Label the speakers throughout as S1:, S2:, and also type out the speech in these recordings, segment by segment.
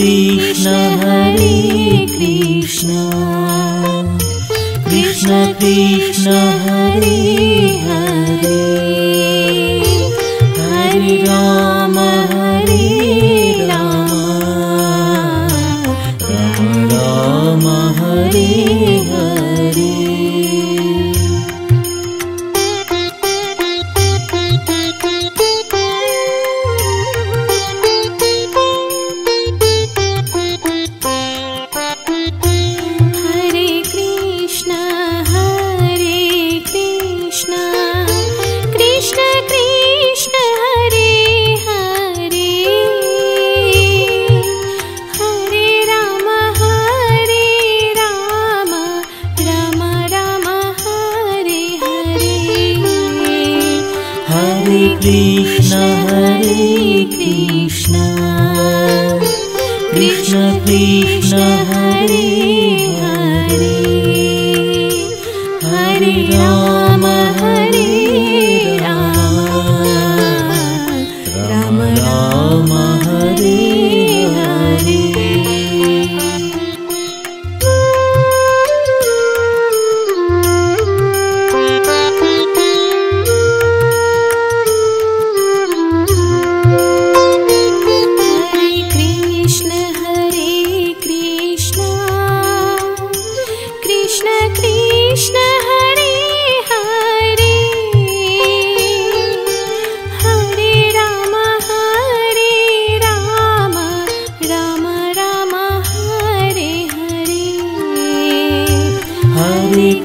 S1: Krishna Hare Krishna Krishna Krishna Hare Hare Hare Rama Hare Rama Rama Rama Hare Hare Krishna Hare Krishna Krishna Krishna Hare Hare Hare Rama Hare Rama Rama Rama Hare Hare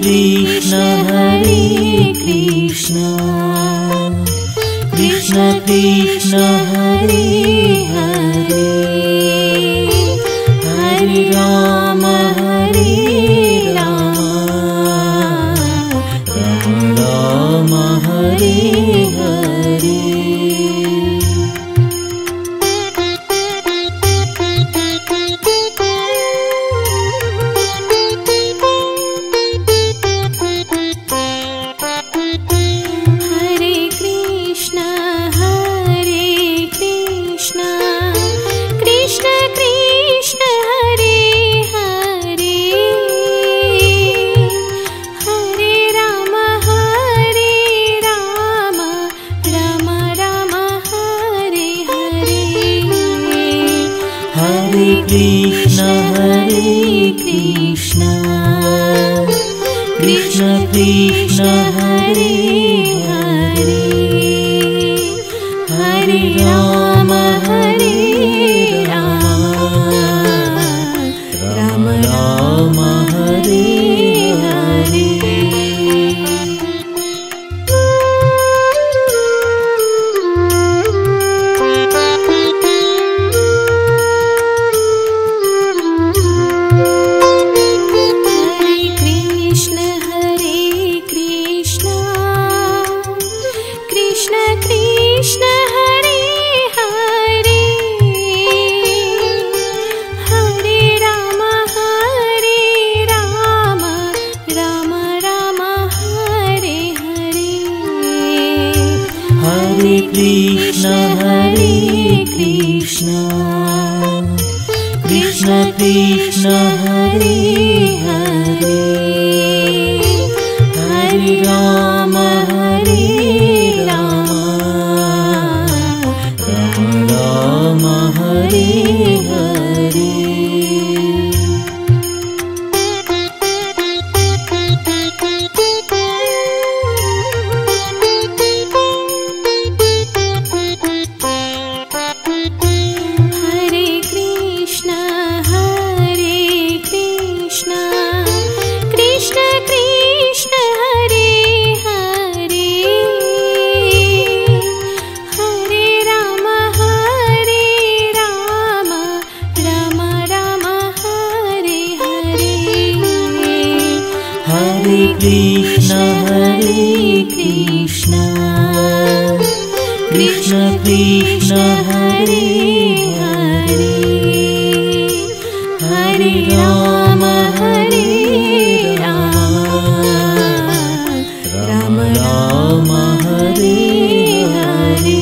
S1: Krishna Hare Krishna Krishna Krishna Hare Hare Hare Ram Ram Ram Hare Hare. Krishna Hare Krishna Krishna Krishna Hare Hare Hare Ram Ram Ram Hare Hare. Krishna Hare Krishna Krishna Krishna Hare Hare Hare Ram Ram Hare Hare. Krishna Hare Krishna Krishna Krishna Hare Hare Hare Ram Ram Hare Hare.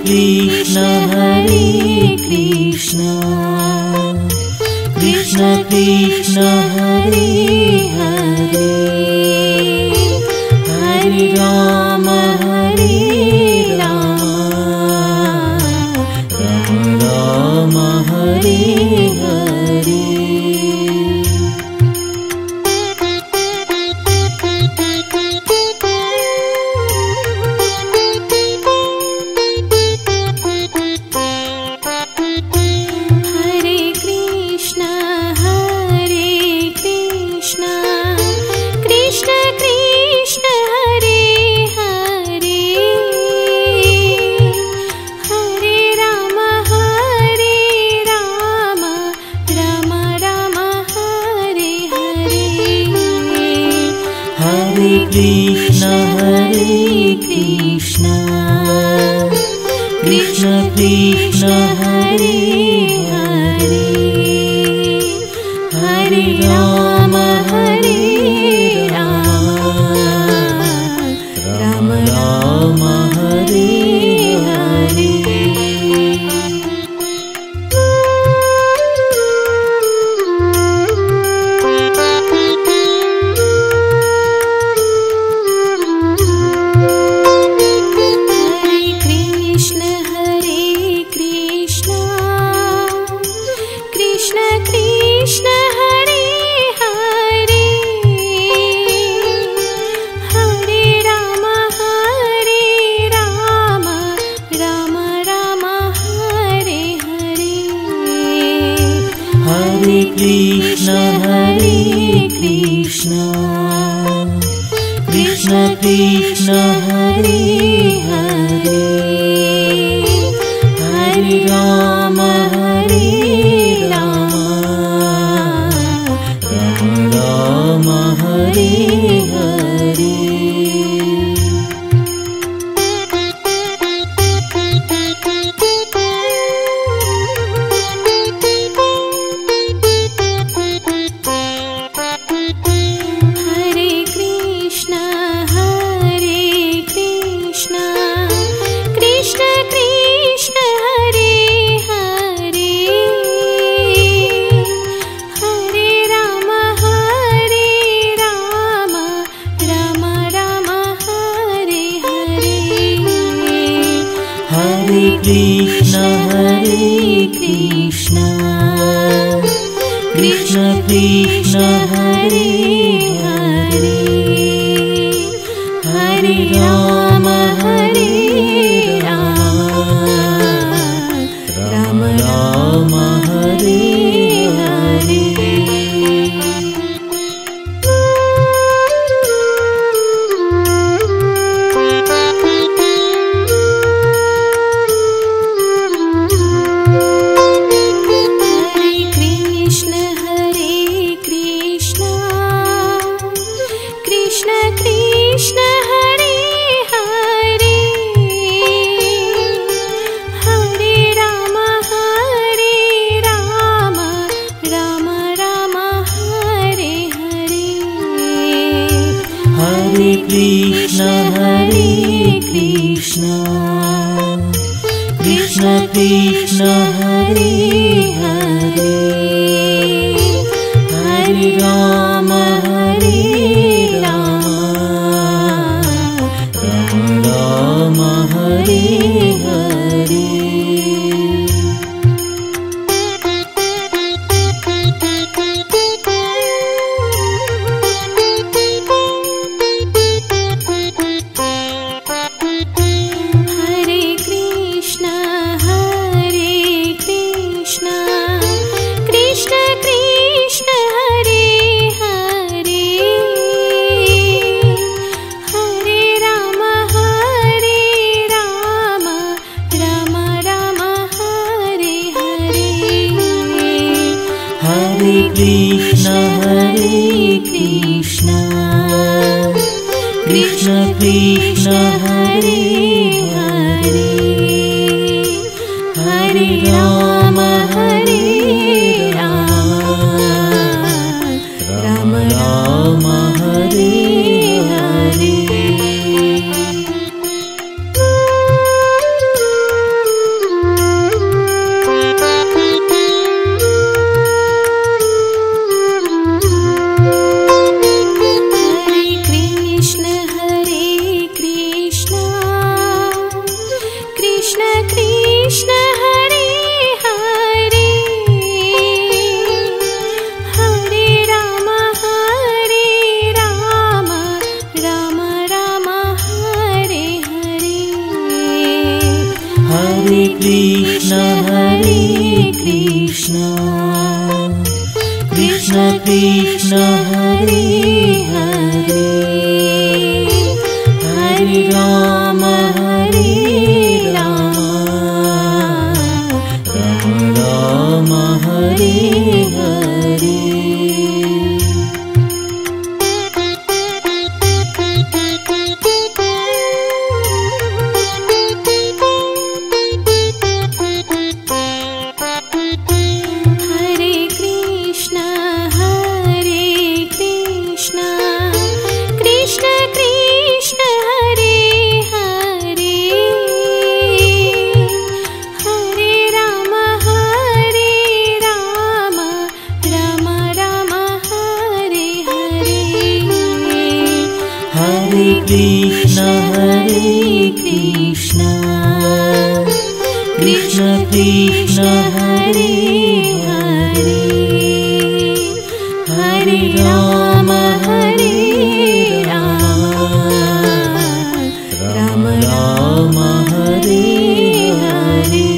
S1: Krishna Hare Krishna Krishna Krishna Hare Hare Hare Ram Ram Hare Hare. Krishna Hare Krishna Krishna Krishna Hare Hare Hare Ram Ram Hare Hare. Krishna Hare Krishna Krishna Krishna Hare Hare Hare Ram Ram Ram Hare Hare. Krishna Hare Krishna Krishna Krishna Hare Hare Hare Ram Ram Ram Hare Hare. Krishna Hare Krishna Krishna Krishna Hare Hare Hare Ram Ram Hare Hare. Krishna Hare Krishna Krishna Krishna Hare Hare Hare Ram Ram Hare Hare. Krishna Hare Krishna Krishna Krishna Hare Hare Hare Ram Ram Hare Hare. Krishna Hare Krishna Krishna Krishna Hare Hare Hare Ram Ram Hare Hare.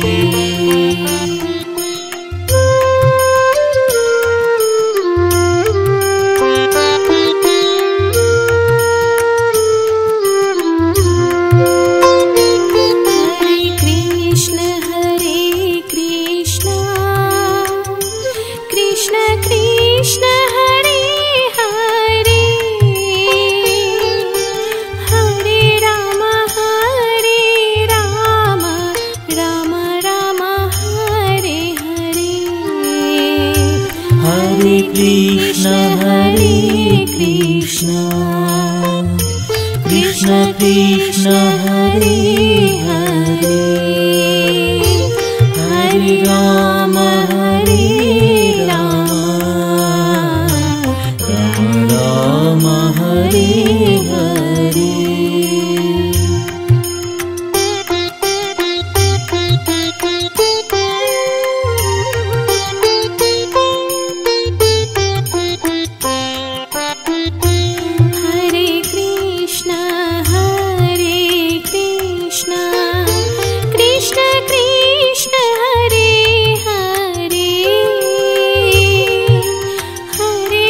S1: Krishna Hare Krishna Krishna Krishna Hare Hare Hare Ram Ram Ram Hare Hare. Krishna Hare Krishna Krishna Krishna Hare Hare Hare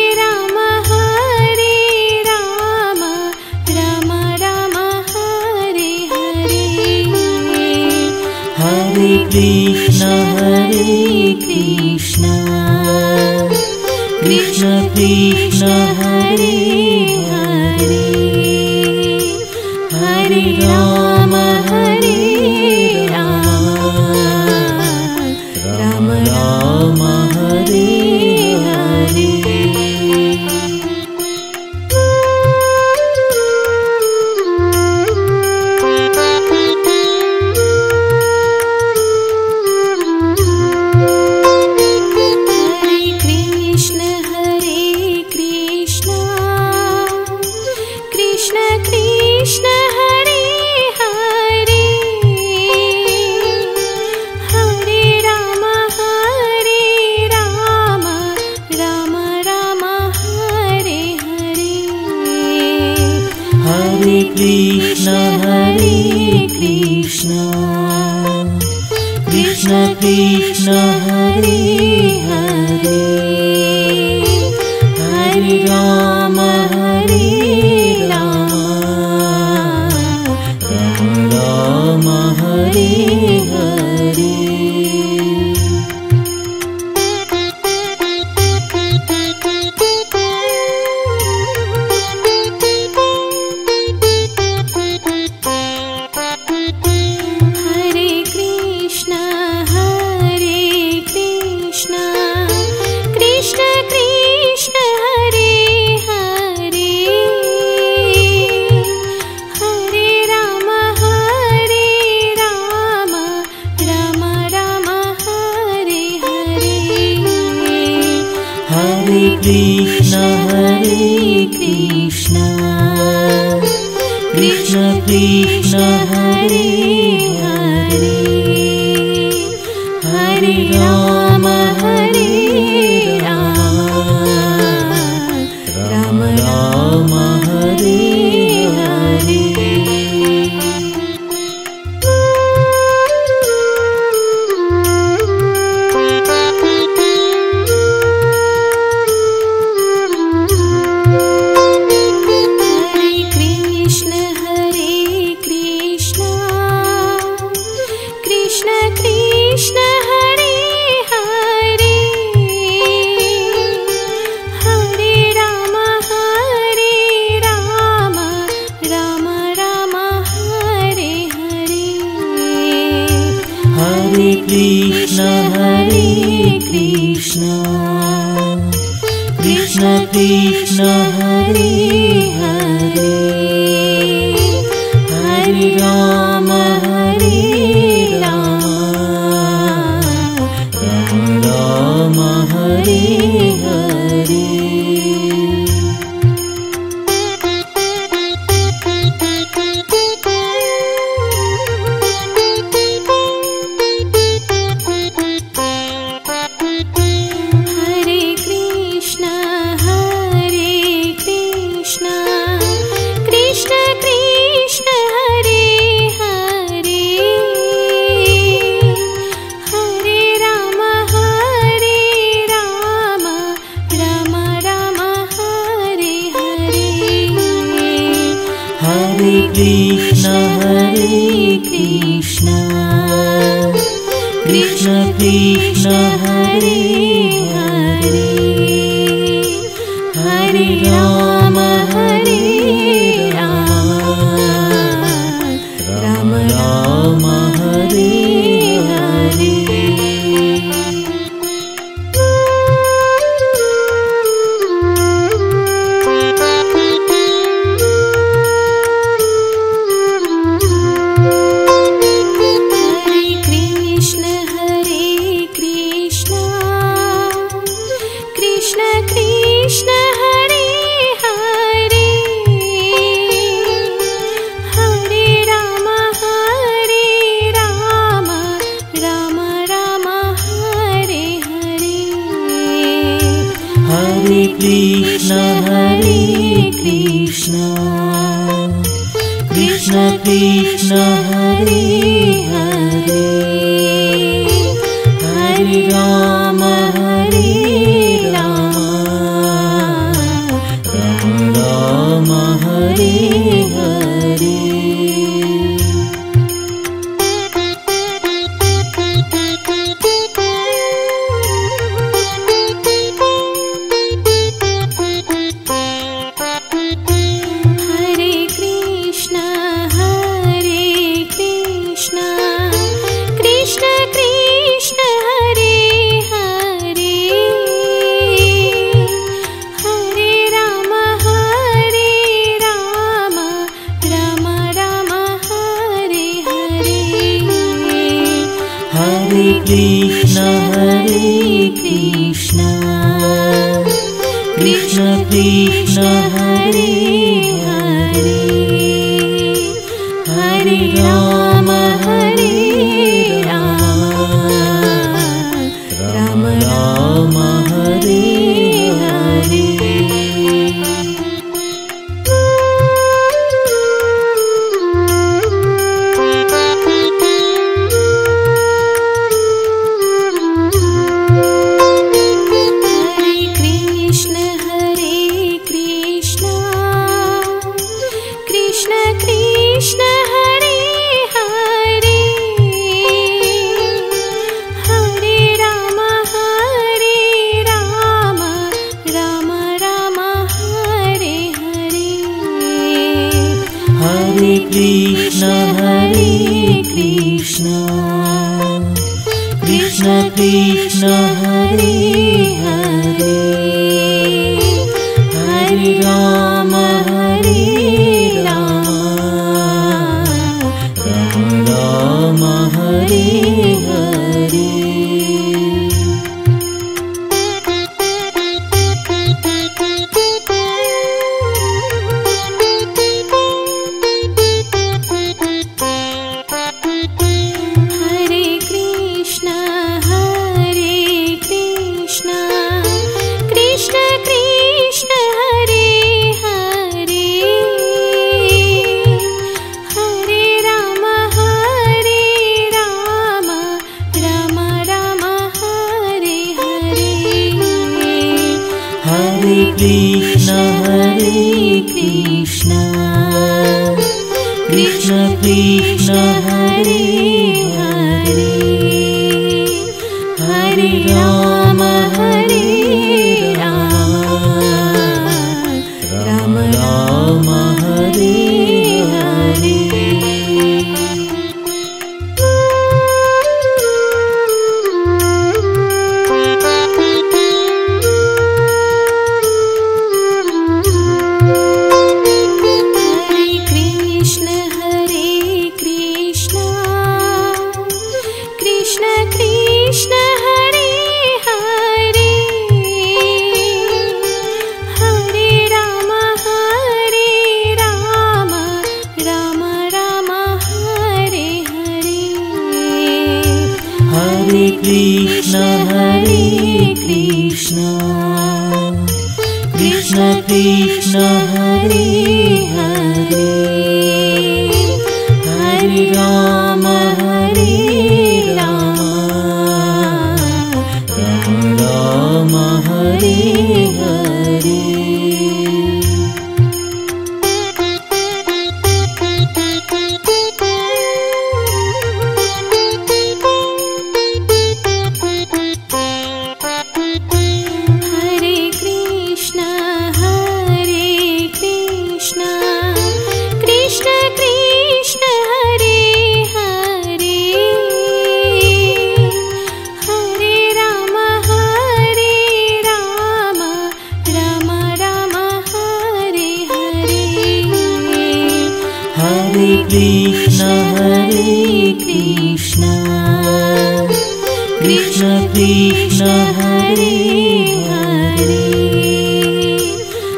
S1: Ram Ram Ram Hare Hare. Krishna Hare Krishna Krishna Krishna Hare Hare Hare Ram Ram Hare Hare. Krishna Hare Krishna Krishna Krishna Hare Hare Hare Ram Ram Ram Hare Hare. Krishna Hare Krishna Krishna Krishna Hare Hare Hare Ram Ram Hare Hare. Krishna Hare Krishna Krishna Krishna Hare Hare Hare Ram Ram Ram Hare Hare. Krishna Hare Krishna Krishna Krishna Hare Hare Hare Ram Ram Ram Hare Hare Krishna Hare Krishna Krishna Krishna Hare Hare Hare Ram Ram Ram Hare Hare Krishna Hare Krishna Krishna Krishna Hare Hare Hare Ram Ram Hare Hare Krishna Hare Krishna Krishna Krishna Hare Hare Hare Ram Ram Hare Hare Krishna Hare Krishna Krishna Krishna Hare Hare Hare Ram Ram Hare Hare Krishna Hare Krishna Krishna Krishna Hare Hare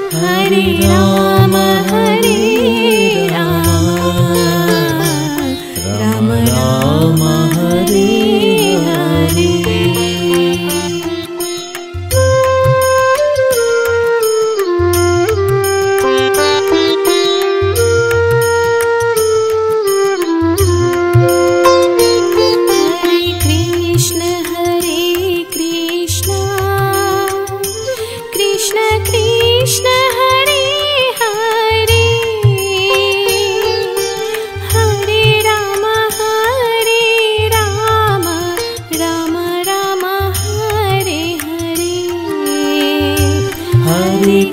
S1: Hare Ram Ram Hare Hare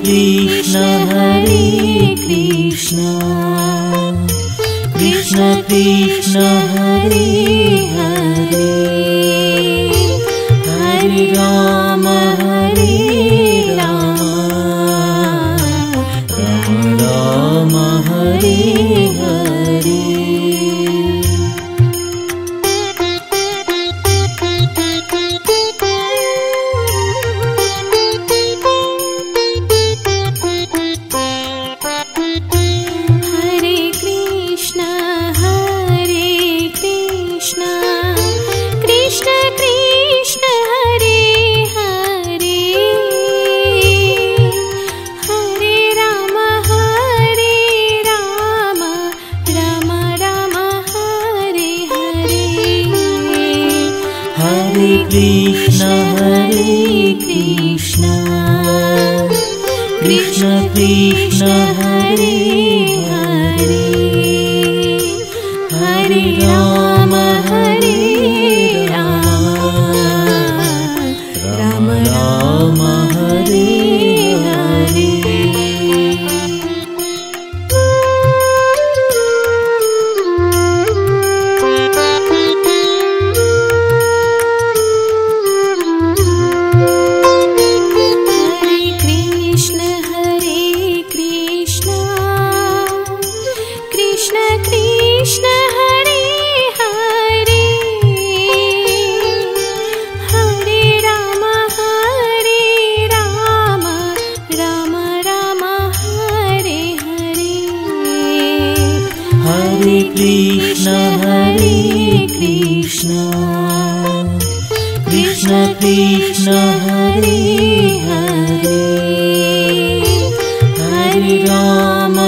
S1: Krishna Hare Krishna Krishna Krishna Hare Hare Hare Ram Ram Ram Hare Hare. Krishna Hare Krishna Krishna Krishna Hare Hare Hare Ram Ram Ram Hare Hare. Krishna Hare Krishna Krishna Krishna Hare Hare Hare Ram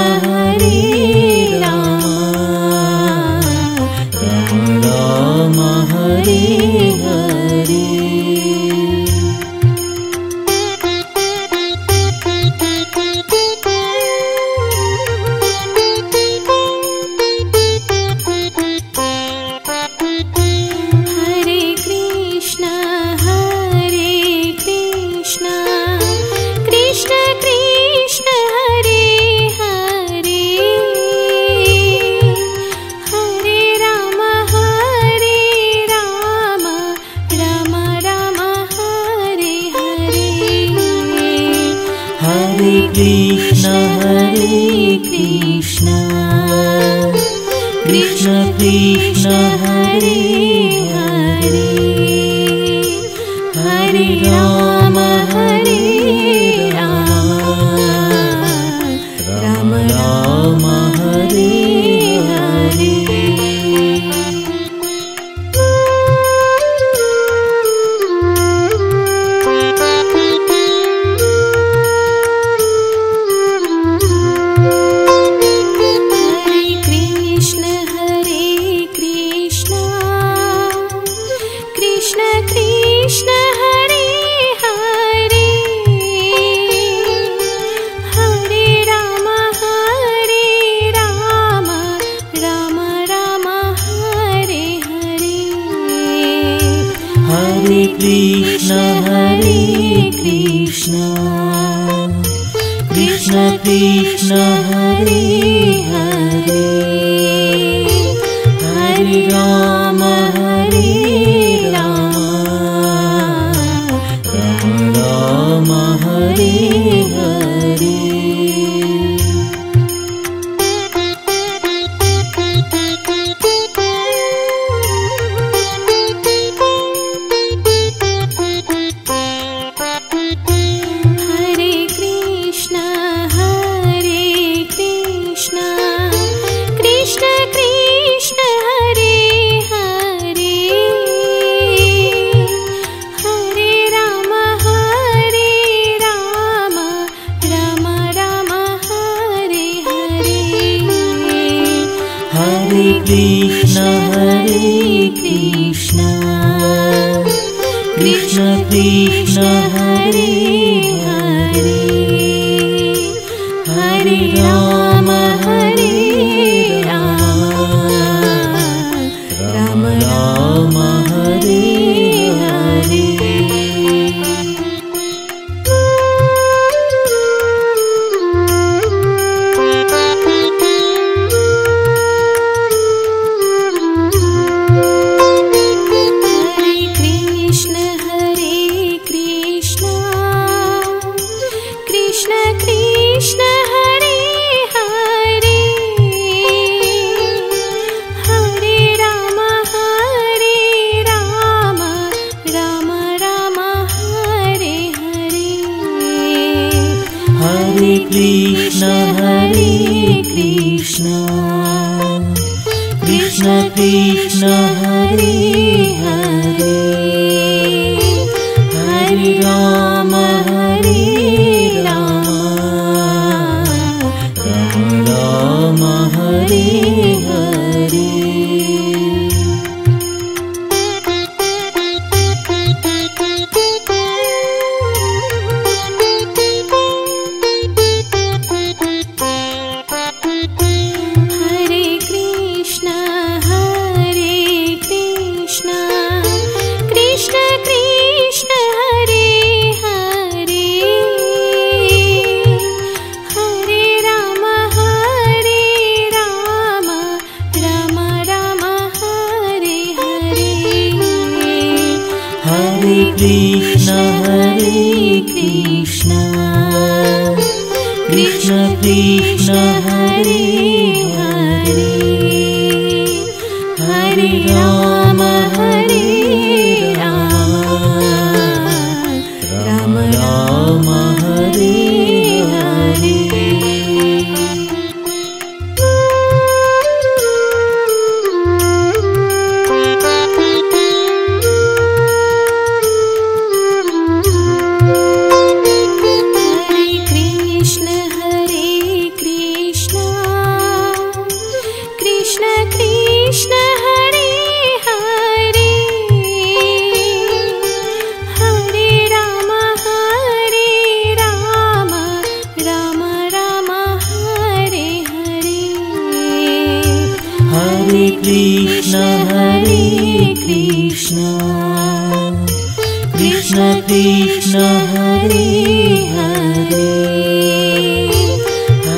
S1: Ram Hare Hare. Krishna Hare Krishna Krishna Krishna Hare Hare Hare Ram Ram Hare Hare. Krishna Hare Krishna Krishna Krishna Hare Hare Hare Ram Ram Hare Hare. Krishna Hare Krishna Krishna Krishna Hare Hare Hare Ram Ram Hare Hare. Krishna Hare Krishna Krishna Krishna Hare Hare Hare Ram Ram Ram Hare Hare. Krishna Hare Krishna Krishna Krishna Hare Hare Hare Ram Ram Ram Hare Hare. Krishna Hare Krishna Krishna Krishna Hare Hare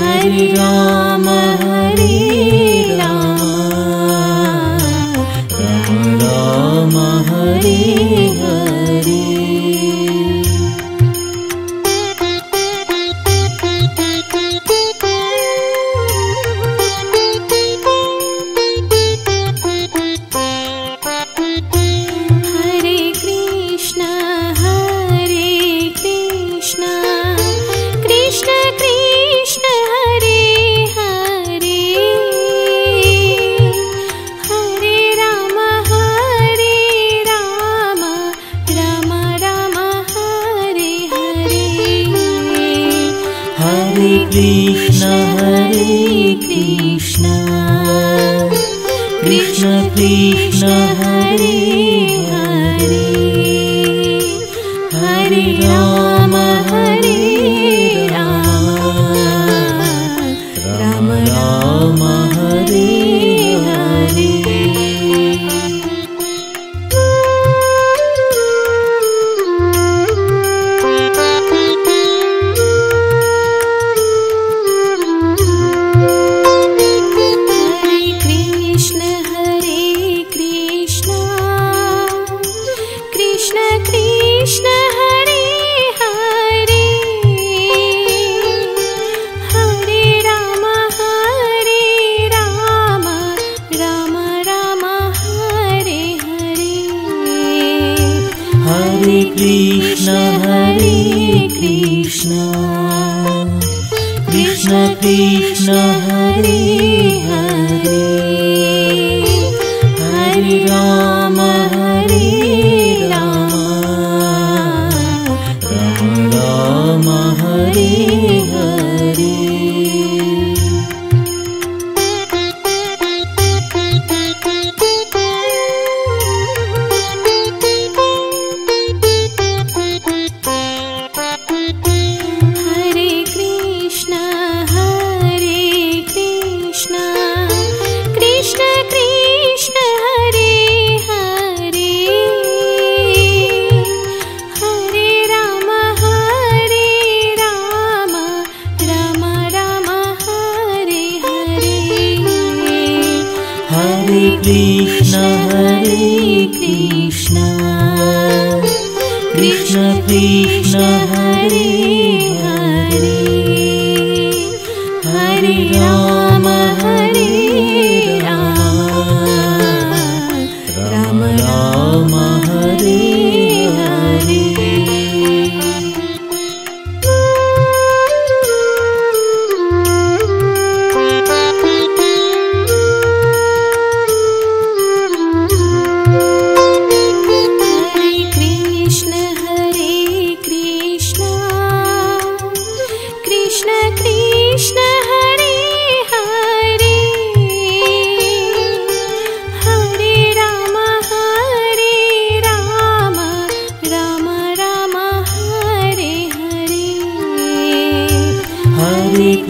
S1: Hare Ram Ram Hare Hare. Krishna Hare Krishna Krishna Krishna Hare Hare Hare Ram Ram Hare Hare. Krishna Hare Krishna Krishna Krishna Hare Hare Hare Ram Ram Hare Hare. Krishna Hare Krishna Krishna Krishna Hare Hare Hare Ram Ram Hare Hare.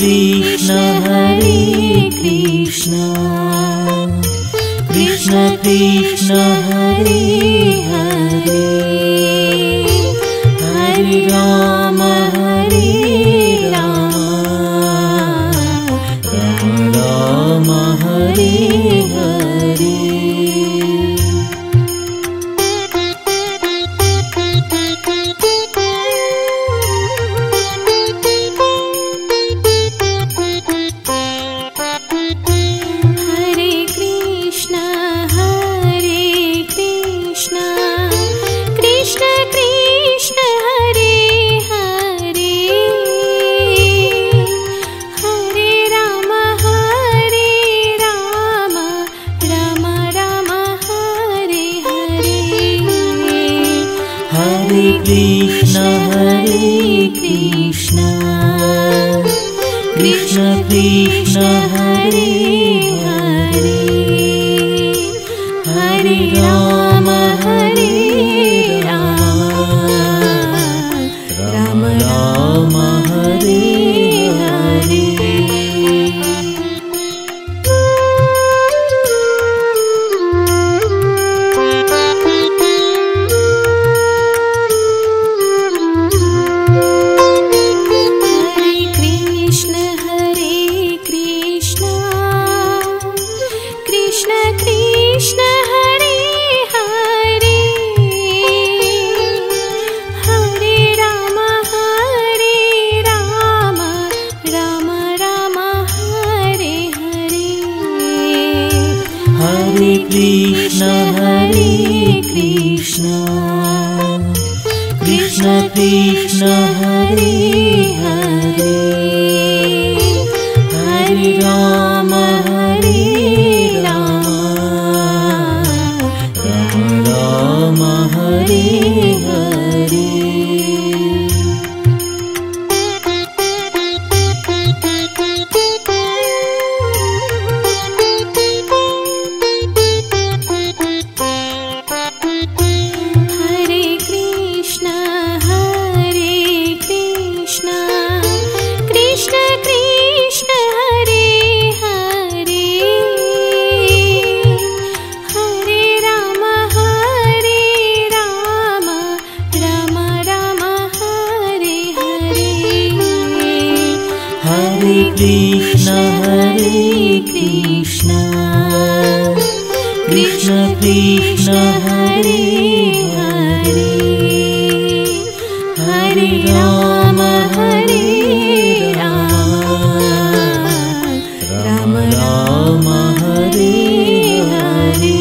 S1: Krishna Hare Krishna Krishna Krishna Hare Hare Hare Ram Ram Ram Hare Hare. Krishna Hare Krishna Krishna Krishna Hare Hare Hare Ram Ram Ram Hare Hare. Krishna Hare Krishna Krishna Krishna Hare Hare Hare Ram Ram Hare Hare. Krishna Hare Krishna Krishna Krishna Hare Hare Hare Ram Ram Hare Hare.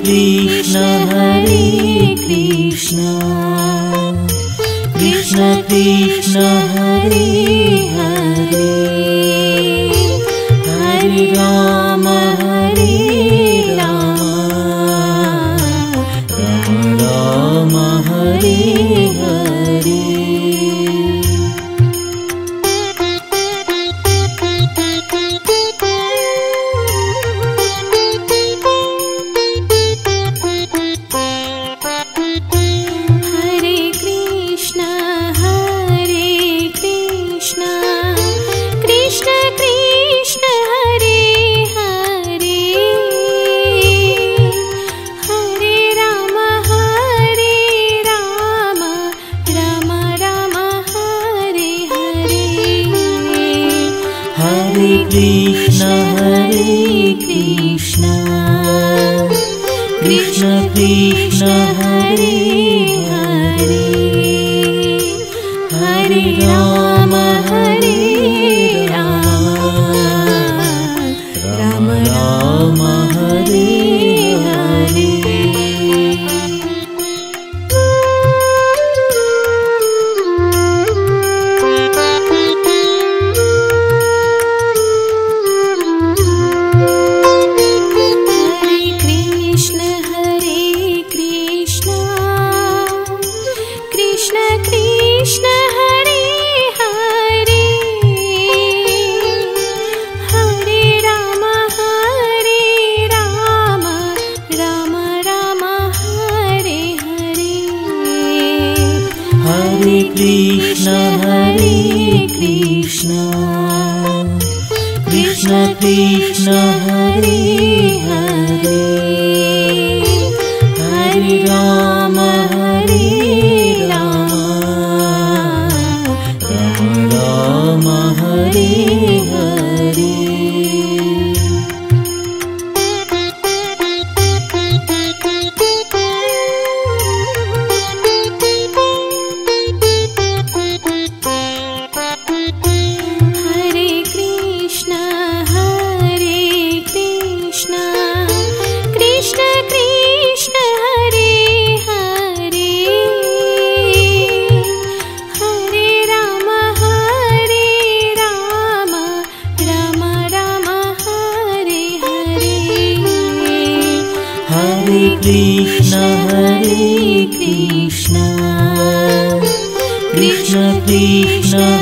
S1: Krishna Hare Krishna Krishna Krishna Hare Hare Hare Ram Ram Hare Hare. Krishna Hare Krishna Krishna Krishna Hare Hare Hare Ram Ram Hare Hare. Krishna Hare Hare Hare Ram Ram Ram Hare Hare. Krishna Hare Krishna Krishna Krishna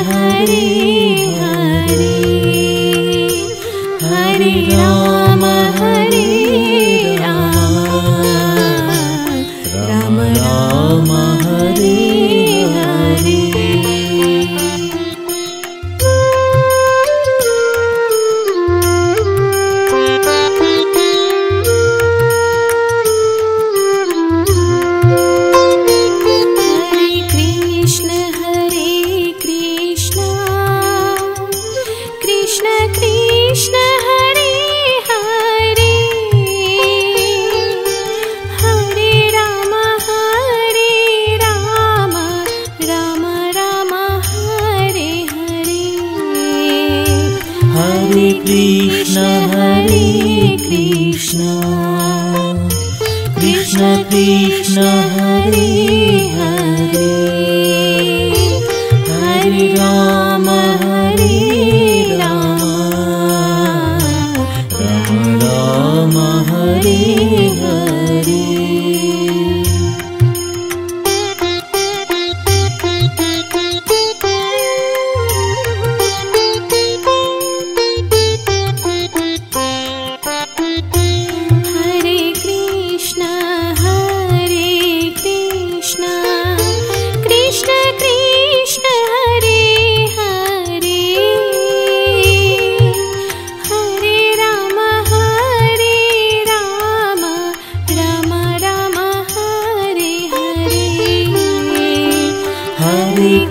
S1: Hare Hare Hare Ram Ram Ram Hare Hare. Krishna Hare Krishna Krishna Krishna Hare Hare Hare Ram Ram Hare Hare.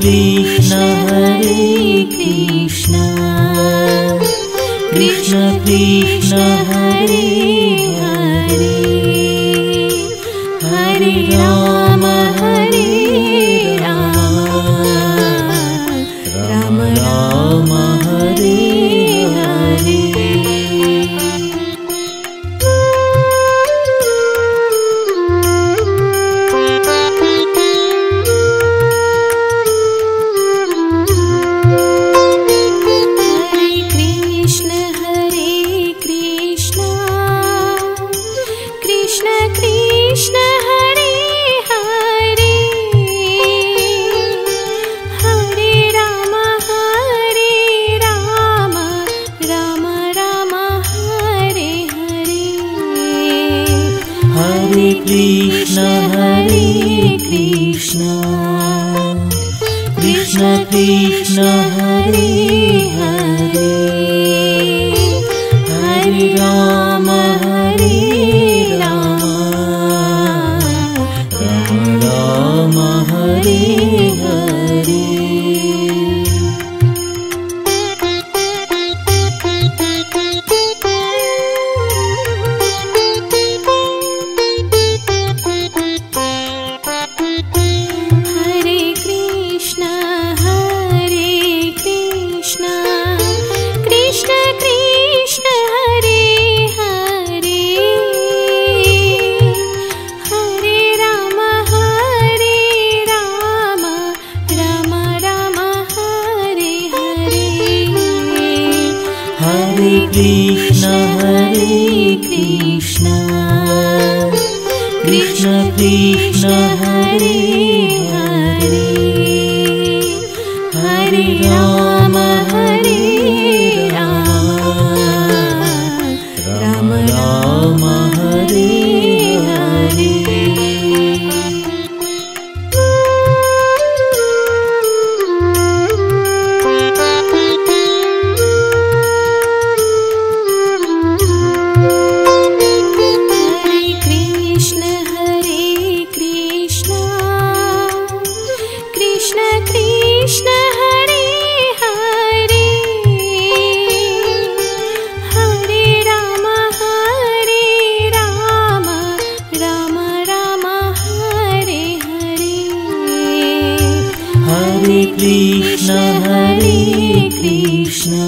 S1: Krishna Hare Krishna Krishna Krishna Hare Hare Hare Ram Ram Hare Hare. Krishna Hare Krishna Krishna Krishna Hare Hare Hare Ram Ram Hare Hare. Krishna Hare Krishna Krishna Krishna Hare Hare Hare Ram Ram Hare Hare. Krishna Hare Krishna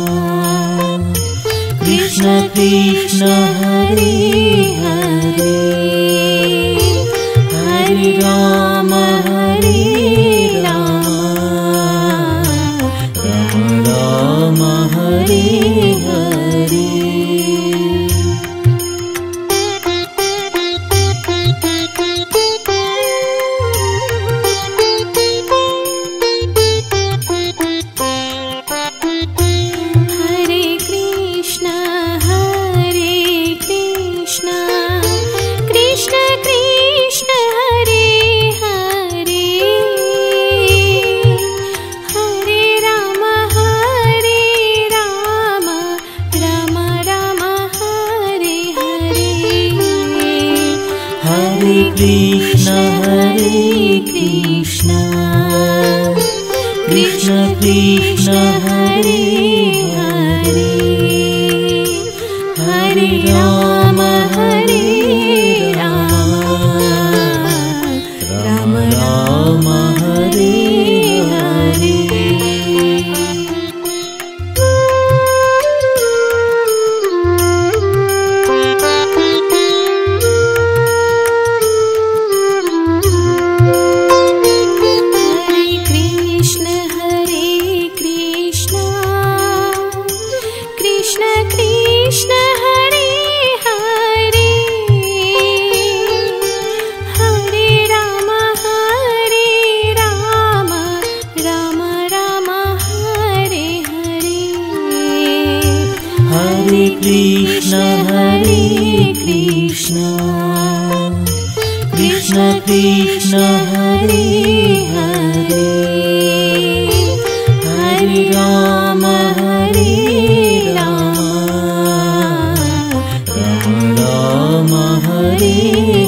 S1: Krishna Krishna Hare Hare Hare Ram Ram Ram Hare Hare Krishna Hare Krishna Krishna Krishna Hare Hare Hare Ram Ram Ram Hare Hare Krishna Hare Krishna Krishna Krishna Hare Hare Hare Ram Ram Hare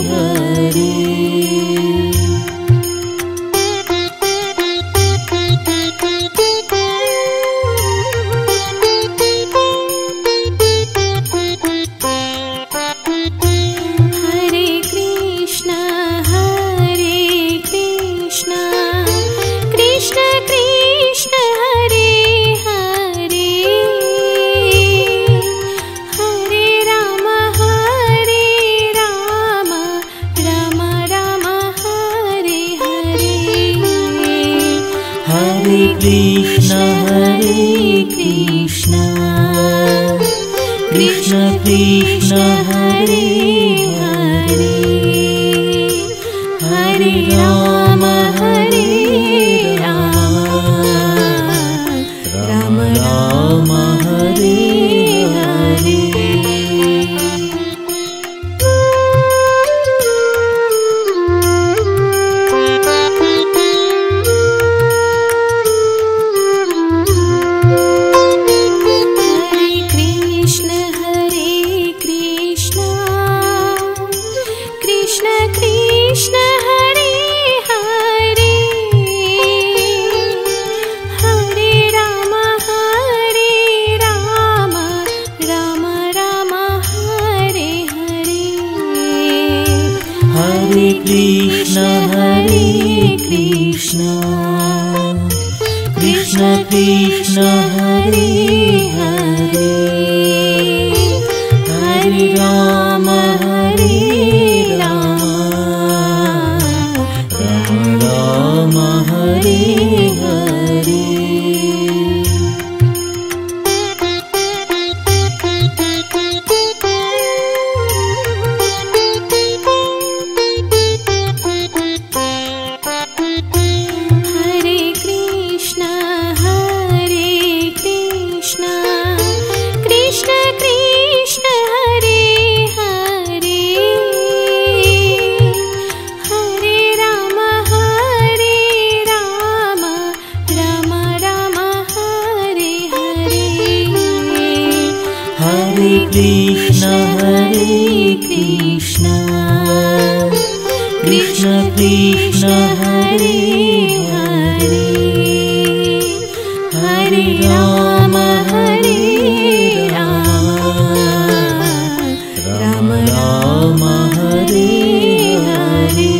S1: Hare Krishna Hare Krishna Krishna Krishna Hare Hare Hare Ram Ram Hare Hare Krishna Hare Krishna Krishna Krishna Hare Hare Hare Ram Ram Hare Hare Krishna Hare Krishna Krishna Krishna Hare Hare Hare Ram Ram Hare Hare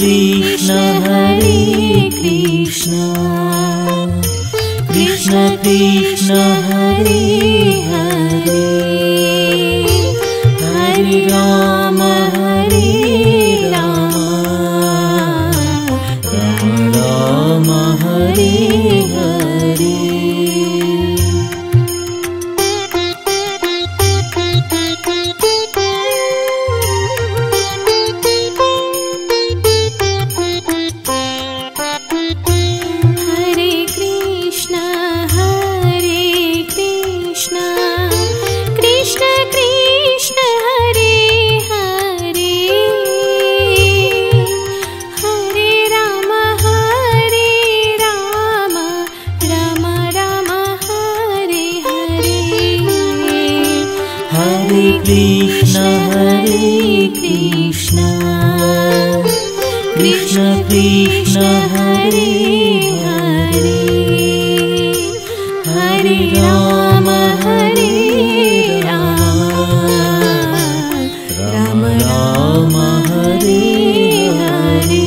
S1: Krishna Hare Krishna Krishna Krishna Hare Hare Hare Ram Ram Ram Hare Hare Krishna Hare Krishna Krishna Krishna Hare Hare Hare Ram Ram Ram Hare Hare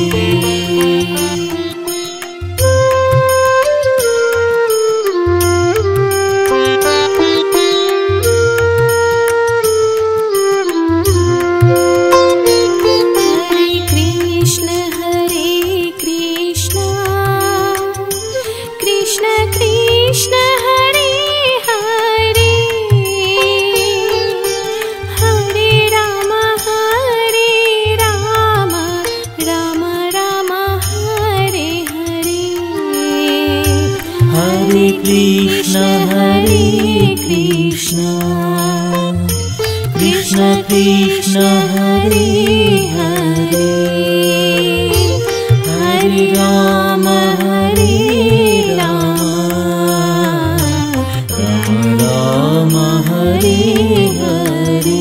S1: Krishna Hare Krishna Krishna Krishna Hare Hare Hare Ram Ram Hare Hare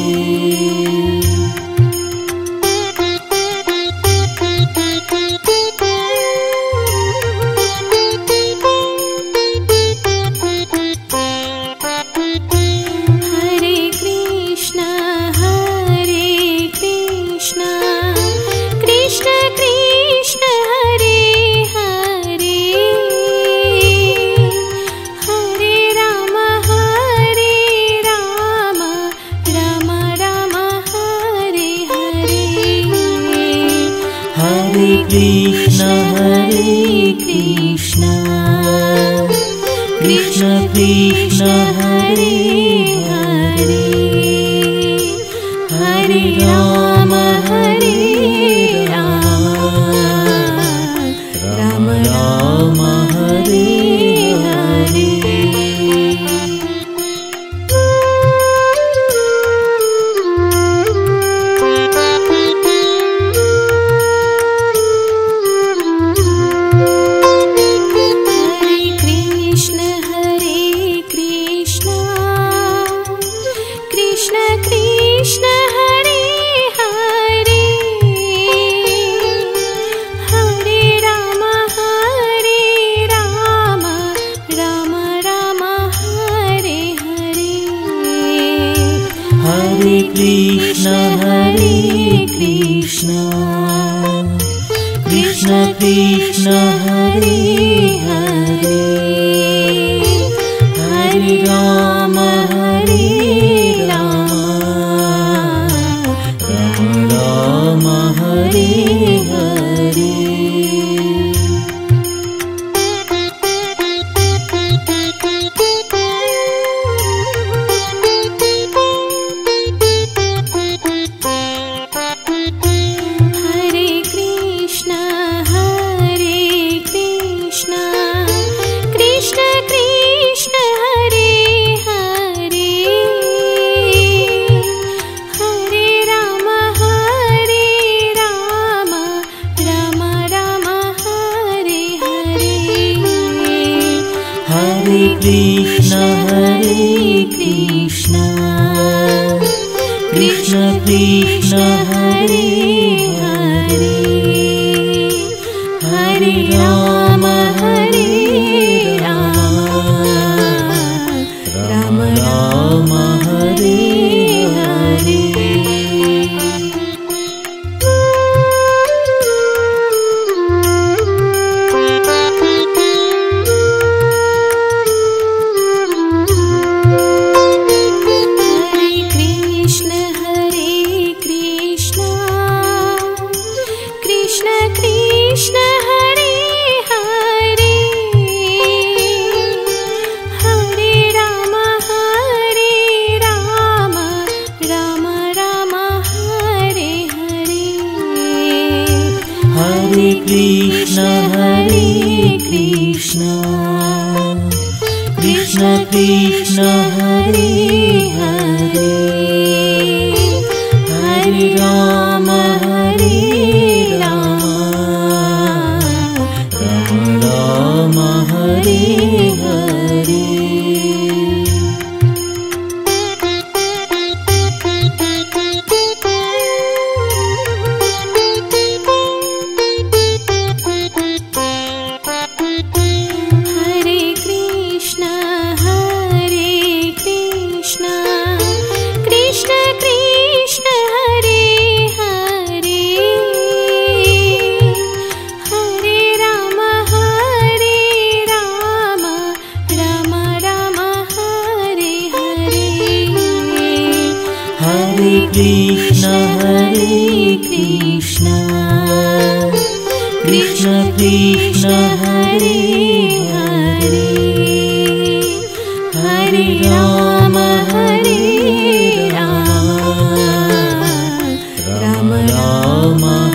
S1: Krishna Hare Krishna Krishna Krishna Hare Hare Hare Ram Ram Hare Hare Krishna Hare Krishna Krishna Krishna Hare Hare Hare Ram Ram Hare Hare Krishna Hare Krishna Krishna Krishna Hare Hare Hare Ram Ram Hare Hare Krishna Krishna Krishna Hare Hare Hare Ram Ram Ram